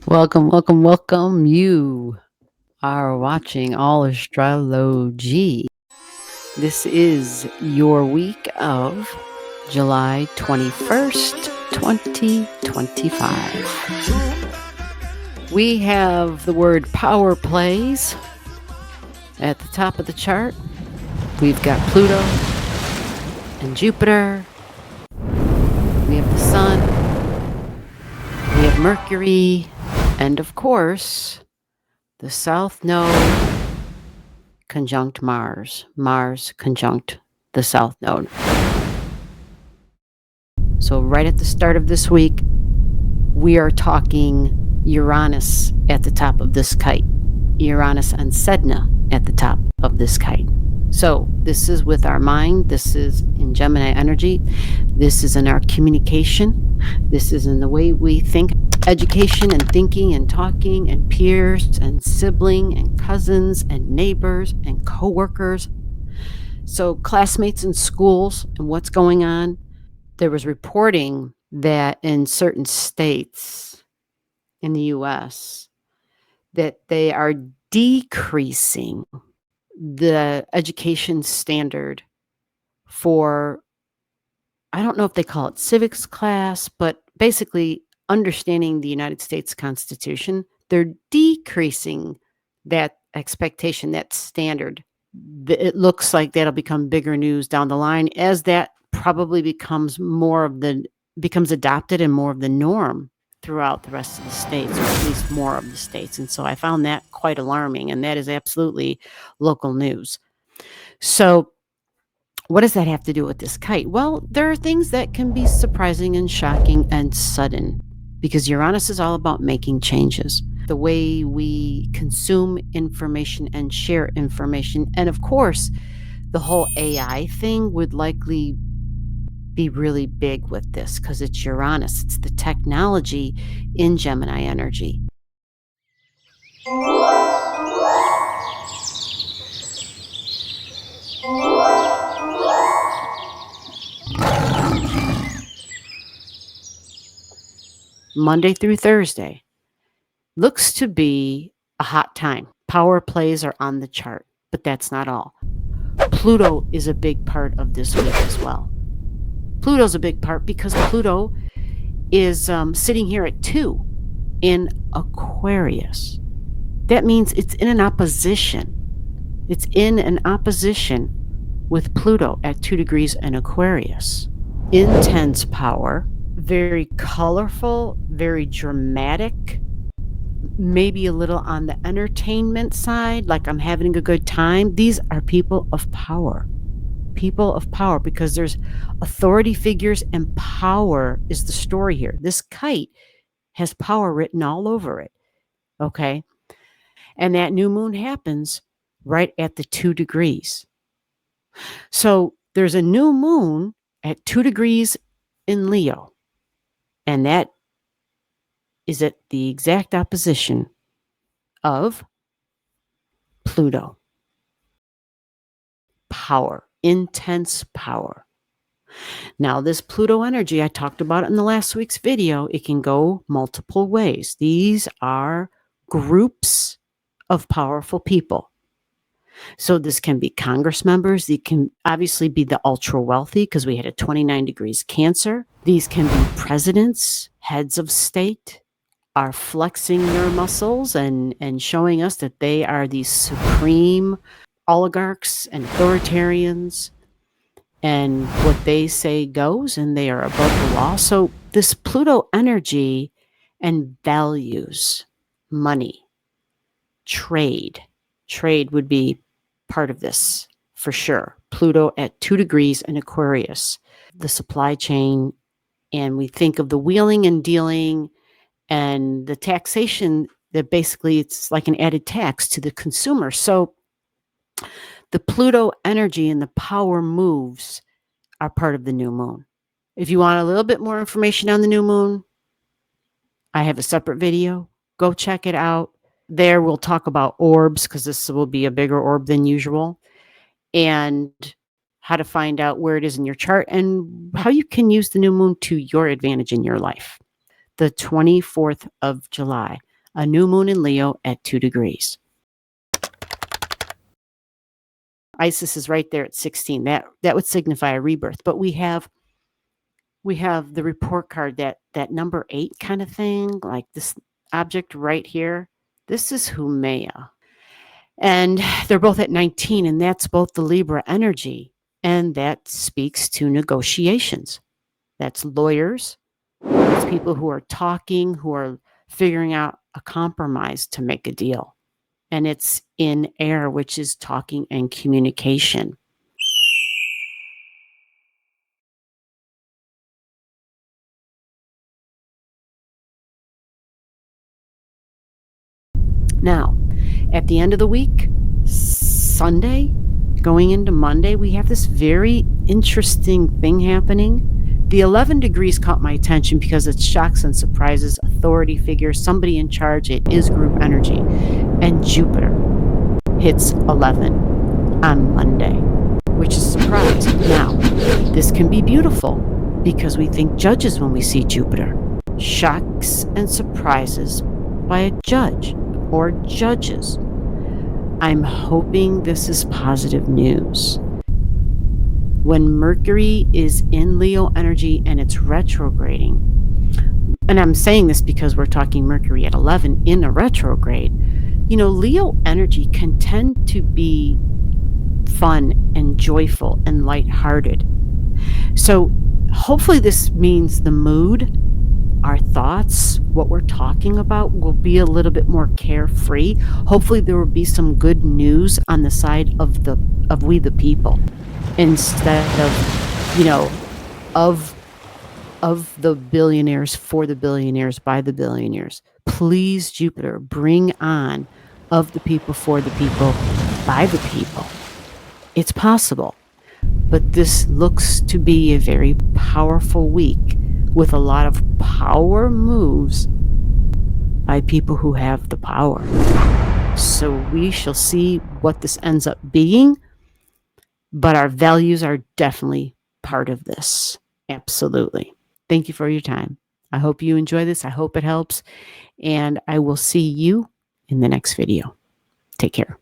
Welcome, welcome, welcome. You are watching Allastrology. This is your week of July 21st, 2025. We have the word power plays at the top of the chart. We've got Pluto and Jupiter. We have the Sun. We have Mercury. And of course, the South Node conjunct Mars. Mars conjunct the South Node. So right at the start of this week, we are talking Uranus at the top of this kite. Uranus and Sedna at the top of this kite. So this is with our mind. This is in Gemini energy. This is in our communication. This is in the way we think. Education and thinking and talking and peers and sibling and cousins and neighbors and coworkers. So classmates in schools and what's going on. There was reporting that in certain states in the US that they are decreasing the education standard for, I don't know if they call it civics class, but basically understanding the United States Constitution. They're decreasing that expectation, that standard. It looks like that'll become bigger news down the line as that probably becomes adopted and more of the norm throughout the rest of the states, or at least more of the states. And so I found that quite alarming, and that is absolutely local news. So what does that have to do with this kite? Well, there are things that can be surprising and shocking and sudden, because Uranus is all about making changes. The way we consume information and share information. And of course, the whole AI thing would likely be really big with this because it's Uranus. It's the technology in Gemini energy. Monday through Thursday looks to be a hot time. Power plays are on the chart, but that's not all. Pluto is a big part of this week as well. Pluto's a big part because Pluto is sitting here at 2 in Aquarius. That means it's in an opposition. It's in an opposition with Pluto at 2 degrees in Aquarius. Intense power, very colorful, very dramatic, maybe a little on the entertainment side, like I'm having a good time. These are people of power. People of power, because there's authority figures and power is the story here. This kite has power written all over it. Okay. And that new moon happens right at the 2 degrees. So there's a new moon at 2 degrees in Leo. And that is at the exact opposition of Pluto. Power, intense power. Now, this Pluto energy, I talked about it in the last week's video. It can go multiple ways. These are groups of powerful people. So this can be Congress members. They can obviously be the ultra wealthy because we had a 29 degrees Cancer. These can be presidents, heads of state, are flexing their muscles and showing us that they are these supreme oligarchs and authoritarians, and what they say goes, and they are above the law. So this Pluto energy and values, money, trade would be part of this for sure. Pluto at 2 degrees in Aquarius, the supply chain, and we think of the wheeling and dealing and the taxation, that basically it's like an added tax to the consumer. So the Pluto energy and the power moves are part of the new moon. If you want a little bit more information on the new moon, I have a separate video. Go check it out. There we'll talk about orbs, because this will be a bigger orb than usual, and how to find out where it is in your chart and how you can use the new moon to your advantage in your life. the 24th of July, a new moon in Leo at 2 degrees. Isis is right there at 16. That would signify a rebirth. But we have the report card, that number 8 kind of thing, like this object right here. This is Humea. And they're both at 19, and that's both the Libra energy. And that speaks to negotiations. That's lawyers. It's people who are talking, who are figuring out a compromise to make a deal. And it's in air, which is talking and communication. Now, at the end of the week, Sunday, going into Monday, we have this very interesting thing happening. The 11 degrees caught my attention because it's shocks and surprises, authority figures, somebody in charge. It is group energy. And Jupiter hits 11 on Monday, which is a surprise. Now, this can be beautiful because we think judges when we see Jupiter. Shocks and surprises by a judge or judges. I'm hoping this is positive news. When Mercury is in Leo energy and it's retrograding, and I'm saying this because we're talking Mercury at 11 in a retrograde, Leo energy can tend to be fun and joyful and lighthearted. So hopefully this means the mood, our thoughts, what we're talking about will be a little bit more carefree. Hopefully there will be some good news on the side of we the people, instead of the billionaires, for the billionaires, by the billionaires. Please, Jupiter, bring on of the people, for the people, by the people. It's possible. But this looks to be a very powerful week with a lot of power moves by people who have the power. So we shall see what this ends up being, but our values are definitely part of this. Absolutely. Thank you for your time. I hope you enjoy this. I hope it helps, and I will see you in the next video. Take care.